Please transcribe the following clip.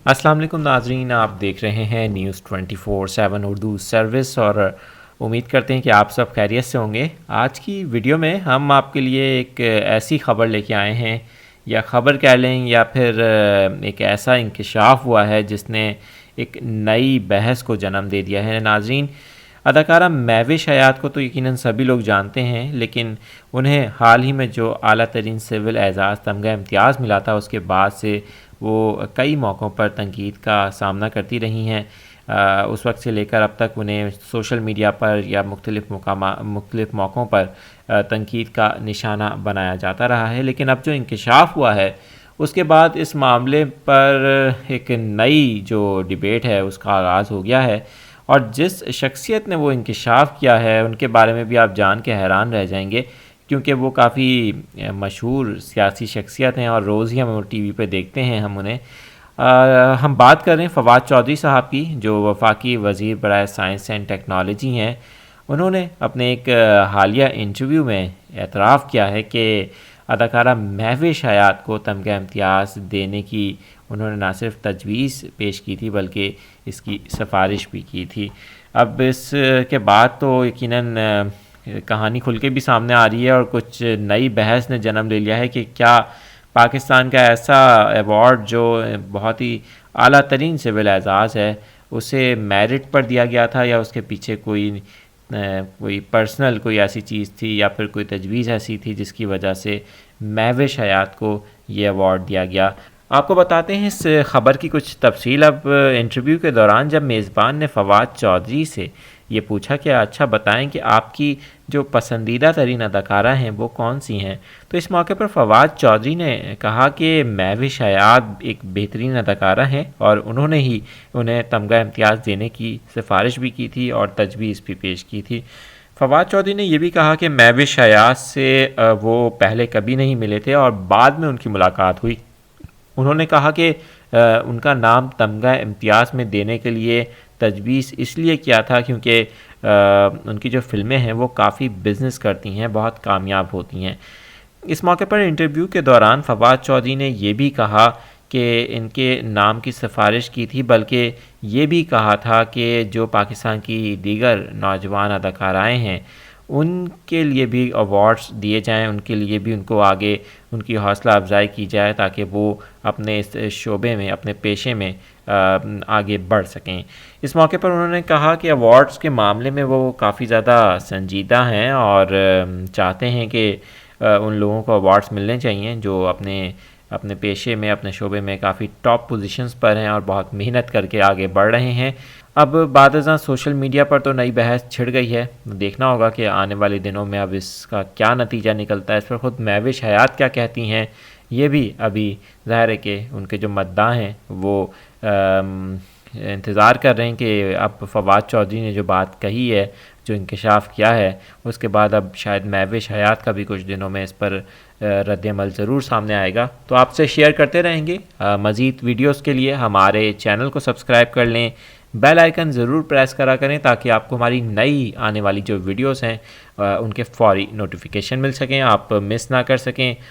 السلام علیکم ناظرین، آپ دیکھ رہے ہیں نیوز 24/7 اردو سروس اور امید کرتے ہیں کہ آپ سب خیریت سے ہوں گے۔ آج کی ویڈیو میں ہم آپ کے لیے ایک ایسی خبر لے کے آئے ہیں، یا خبر کہہ لیں یا پھر ایک ایسا انکشاف ہوا ہے جس نے ایک نئی بحث کو جنم دے دیا ہے۔ ناظرین، اداکارہ مہوش حیات کو تو یقیناً سبھی لوگ جانتے ہیں، لیکن انہیں حال ہی میں جو اعلیٰ ترین سول اعزاز تمغہ امتیاز ملا تھا، اس کے بعد سے وہ کئی موقعوں پر تنقید کا سامنا کرتی رہی ہیں۔ اس وقت سے لے کر اب تک انہیں سوشل میڈیا پر یا مختلف موقعوں پر تنقید کا نشانہ بنایا جاتا رہا ہے، لیکن اب جو انکشاف ہوا ہے اس کے بعد اس معاملے پر ایک نئی جو ڈیبیٹ ہے اس کا آغاز ہو گیا ہے، اور جس شخصیت نے وہ انکشاف کیا ہے ان کے بارے میں بھی آپ جان کے حیران رہ جائیں گے، کیونکہ وہ کافی مشہور سیاسی شخصیت ہیں اور روز ہی ہم ٹی وی پہ دیکھتے ہیں ہم انہیں۔ ہم بات کر رہے ہیں فواد چودھری صاحب کی، جو وفاقی وزیر برائے سائنس اینڈ ٹیکنالوجی ہیں۔ انہوں نے اپنے ایک حالیہ انٹرویو میں اعتراف کیا ہے کہ اداکارہ مہوش حیات کو تمغہ امتیاز دینے کی انہوں نے نہ صرف تجویز پیش کی تھی بلکہ اس کی سفارش بھی کی تھی۔ اب اس کے بعد تو یقیناً کہانی کھل کے بھی سامنے آ رہی ہے، اور کچھ نئی بحث نے جنم لے لیا ہے کہ کیا پاکستان کا ایسا ایوارڈ جو بہت ہی اعلیٰ ترین سول اعزاز ہے اسے میرٹ پر دیا گیا تھا، یا اس کے پیچھے کوئی پرسنل کوئی ایسی چیز تھی، یا پھر کوئی تجویز ایسی تھی جس کی وجہ سے مہوش حیات کو یہ ایوارڈ دیا گیا۔ آپ کو بتاتے ہیں اس خبر کی کچھ تفصیل۔ اب انٹرویو کے دوران جب میزبان نے فواد چودھری سے یہ پوچھا کہ اچھا بتائیں کہ آپ کی جو پسندیدہ ترین اداکارہ ہیں وہ کون سی ہیں، تو اس موقع پر فواد چودھری نے کہا کہ مہوش حیات ایک بہترین اداکارہ ہیں، اور انہوں نے ہی انہیں تمغہ امتیاز دینے کی سفارش بھی کی تھی اور تجویز بھی پیش کی تھی۔ فواد چودھری نے یہ بھی کہا کہ مہوش حیات سے وہ پہلے کبھی نہیں ملے تھے اور بعد میں ان کی ملاقات ہوئی۔ انہوں نے کہا کہ ان کا نام تمغہ امتیاز میں دینے کے لیے تجویز اس لیے کیا تھا کیونکہ ان کی جو فلمیں ہیں وہ کافی بزنس کرتی ہیں، بہت کامیاب ہوتی ہیں۔ اس موقع پر انٹرویو کے دوران فواد چودھری نے یہ بھی کہا کہ ان کے نام کی سفارش کی تھی، بلکہ یہ بھی کہا تھا کہ جو پاکستان کی دیگر نوجوان اداکارائیں ہیں ان کے لیے بھی ایوارڈز دیے جائیں، ان کے لیے بھی ان کو آگے ان کی حوصلہ افزائی کی جائے تاکہ وہ اپنے اس شعبے میں، اپنے پیشے میں آگے بڑھ سکیں۔ اس موقع پر انہوں نے کہا کہ ایوارڈز کے معاملے میں وہ کافی زیادہ سنجیدہ ہیں اور چاہتے ہیں کہ ان لوگوں کو ایوارڈز ملنے چاہیے جو اپنے پیشے میں، اپنے شعبے میں کافی ٹاپ پوزیشنز پر ہیں اور بہت محنت کر کے آگے بڑھ رہے ہیں۔ اب بعد ازاں سوشل میڈیا پر تو نئی بحث چھڑ گئی ہے، دیکھنا ہوگا کہ آنے والے دنوں میں اب اس کا کیا نتیجہ نکلتا ہے۔ اس پر خود مہوش حیات کیا کہتی ہیں یہ بھی ابھی ظاہر ہے کہ ان کے جو مداح ہیں وہ انتظار کر رہے ہیں کہ اب فواد چودھری نے جو بات کہی ہے، جو انکشاف کیا ہے، اس کے بعد اب شاید مہوش حیات کا بھی کچھ دنوں میں اس پر رد عمل ضرور سامنے آئے گا۔ تو آپ سے شیئر کرتے رہیں گے۔ مزید ویڈیوز کے لیے ہمارے چینل کو سبسکرائب کر لیں، بیل آئیکن ضرور پریس کرا کریں تاکہ آپ کو ہماری نئی آنے والی جو ویڈیوز ہیں ان کے فوری نوٹیفیکیشن مل سکیں، آپ مس نہ کر سکیں۔